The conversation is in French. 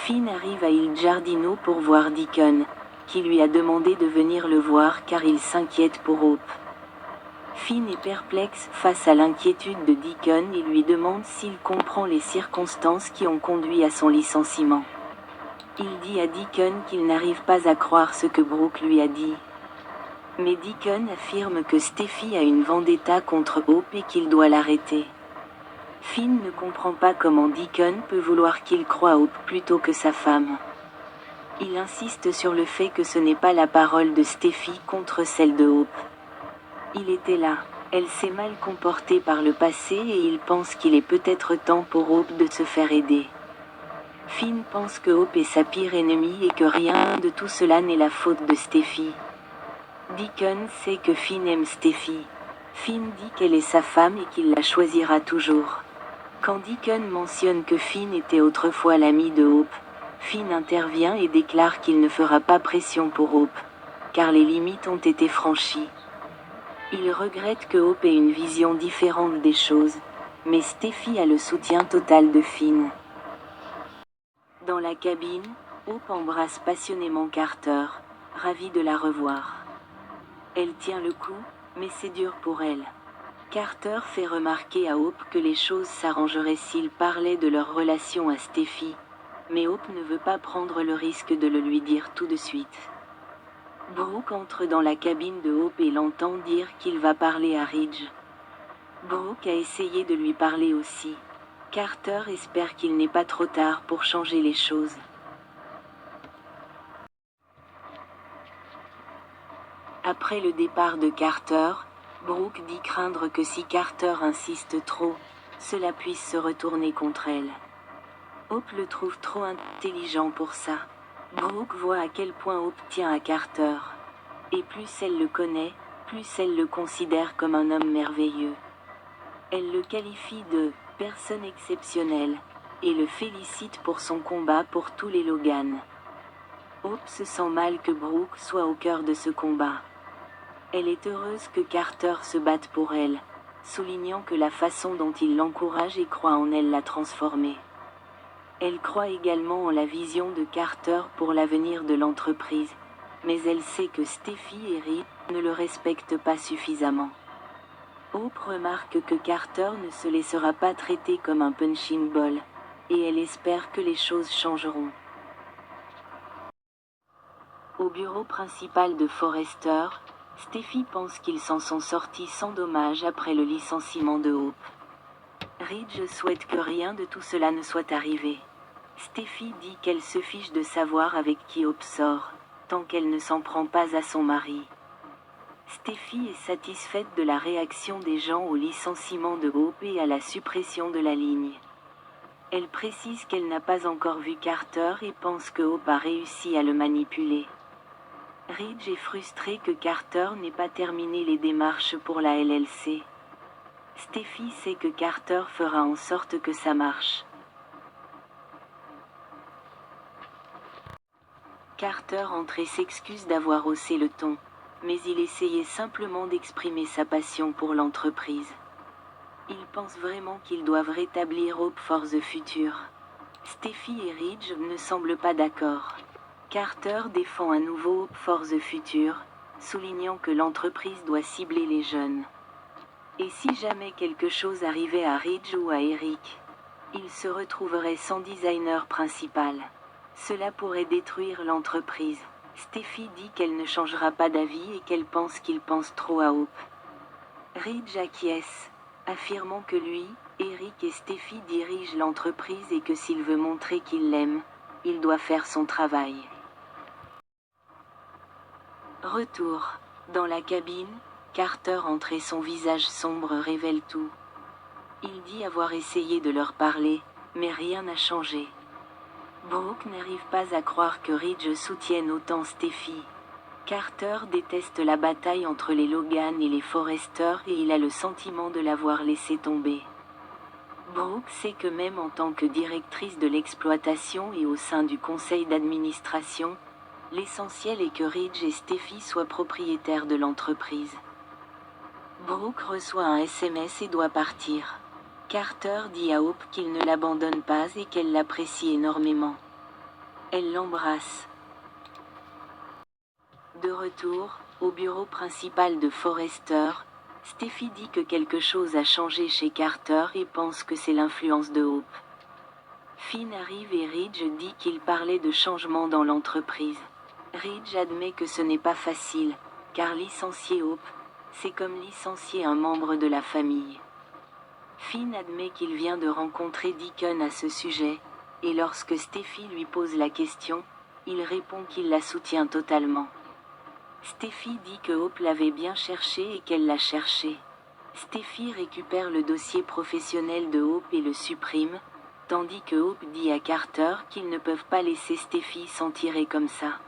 Finn arrive à Il Giardino pour voir Deacon, qui lui a demandé de venir le voir car il s'inquiète pour Hope. Finn est perplexe face à l'inquiétude de Deacon et lui demande s'il comprend les circonstances qui ont conduit à son licenciement. Il dit à Deacon qu'il n'arrive pas à croire ce que Brooke lui a dit. Mais Deacon affirme que Steffi a une vendetta contre Hope et qu'il doit l'arrêter. Finn ne comprend pas comment Deacon peut vouloir qu'il croie Hope plutôt que sa femme. Il insiste sur le fait que ce n'est pas la parole de Steffi contre celle de Hope. Il était là, elle s'est mal comportée par le passé et il pense qu'il est peut-être temps pour Hope de se faire aider. Finn pense que Hope est sa pire ennemie et que rien de tout cela n'est la faute de Steffi. Deacon sait que Finn aime Steffi. Finn dit qu'elle est sa femme et qu'il la choisira toujours. Quand Deacon mentionne que Finn était autrefois l'ami de Hope, Finn intervient et déclare qu'il ne fera pas pression pour Hope, car les limites ont été franchies. Il regrette que Hope ait une vision différente des choses, mais Steffi a le soutien total de Finn. Dans la cabine, Hope embrasse passionnément Carter, ravie de la revoir. Elle tient le coup, mais c'est dur pour elle. Carter fait remarquer à Hope que les choses s'arrangeraient s'il parlait de leur relation à Steffi, mais Hope ne veut pas prendre le risque de le lui dire tout de suite. Brooke entre dans la cabine de Hope et l'entend dire qu'il va parler à Ridge. Brooke a essayé de lui parler aussi. Carter espère qu'il n'est pas trop tard pour changer les choses. Après le départ de Carter, Brooke dit craindre que si Carter insiste trop, cela puisse se retourner contre elle. Hope le trouve trop intelligent pour ça. Brooke voit à quel point Hope tient à Carter. Et plus elle le connaît, plus elle le considère comme un homme merveilleux. Elle le qualifie de « personne exceptionnelle » et le félicite pour son combat pour tous les Logan. Hope se sent mal que Brooke soit au cœur de ce combat. Elle est heureuse que Carter se batte pour elle, soulignant que la façon dont il l'encourage et croit en elle l'a transformée. Elle croit également en la vision de Carter pour l'avenir de l'entreprise, mais elle sait que Steffi et Reed ne le respectent pas suffisamment. Hope remarque que Carter ne se laissera pas traiter comme un punching ball, et elle espère que les choses changeront. Au bureau principal de Forrester, Steffi pense qu'ils s'en sont sortis sans dommage après le licenciement de Hope. Ridge souhaite que rien de tout cela ne soit arrivé. Steffi dit qu'elle se fiche de savoir avec qui Hope sort, tant qu'elle ne s'en prend pas à son mari. Steffi est satisfaite de la réaction des gens au licenciement de Hope et à la suppression de la ligne. Elle précise qu'elle n'a pas encore vu Carter et pense que Hope a réussi à le manipuler. Ridge est frustré que Carter n'ait pas terminé les démarches pour la LLC. Steffi sait que Carter fera en sorte que ça marche. Carter entre et s'excuse d'avoir haussé le ton, mais il essayait simplement d'exprimer sa passion pour l'entreprise. Il pense vraiment qu'ils doivent rétablir Hope for the Future. Steffi et Ridge ne semblent pas d'accord. Carter défend à nouveau Hope for the Future, soulignant que l'entreprise doit cibler les jeunes. Et si jamais quelque chose arrivait à Ridge ou à Eric, ils se retrouveraient sans designer principal. Cela pourrait détruire l'entreprise. Steffi dit qu'elle ne changera pas d'avis et qu'elle pense qu'il pense trop à Hope. Ridge acquiesce, affirmant que lui, Eric et Steffi dirigent l'entreprise et que s'il veut montrer qu'il l'aime, il doit faire son travail. Retour. Dans la cabine, Carter entre et son visage sombre révèle tout. Il dit avoir essayé de leur parler, mais rien n'a changé. Brooke n'arrive pas à croire que Ridge soutienne autant Steffi. Carter déteste la bataille entre les Logan et les Forrester et il a le sentiment de l'avoir laissé tomber. Brooke sait que même en tant que directrice de l'exploitation et au sein du conseil d'administration, l'essentiel est que Ridge et Steffi soient propriétaires de l'entreprise. Brooke reçoit un SMS et doit partir. Carter dit à Hope qu'il ne l'abandonne pas et qu'elle l'apprécie énormément. Elle l'embrasse. De retour, au bureau principal de Forrester, Steffi dit que quelque chose a changé chez Carter et pense que c'est l'influence de Hope. Finn arrive et Ridge dit qu'il parlait de changement dans l'entreprise. Ridge admet que ce n'est pas facile, car licencier Hope, c'est comme licencier un membre de la famille. Finn admet qu'il vient de rencontrer Deacon à ce sujet, et lorsque Steffi lui pose la question, il répond qu'il la soutient totalement. Steffi dit que Hope l'avait bien cherché et qu'elle l'a cherché. Steffi récupère le dossier professionnel de Hope et le supprime, tandis que Hope dit à Carter qu'ils ne peuvent pas laisser Steffi s'en tirer comme ça.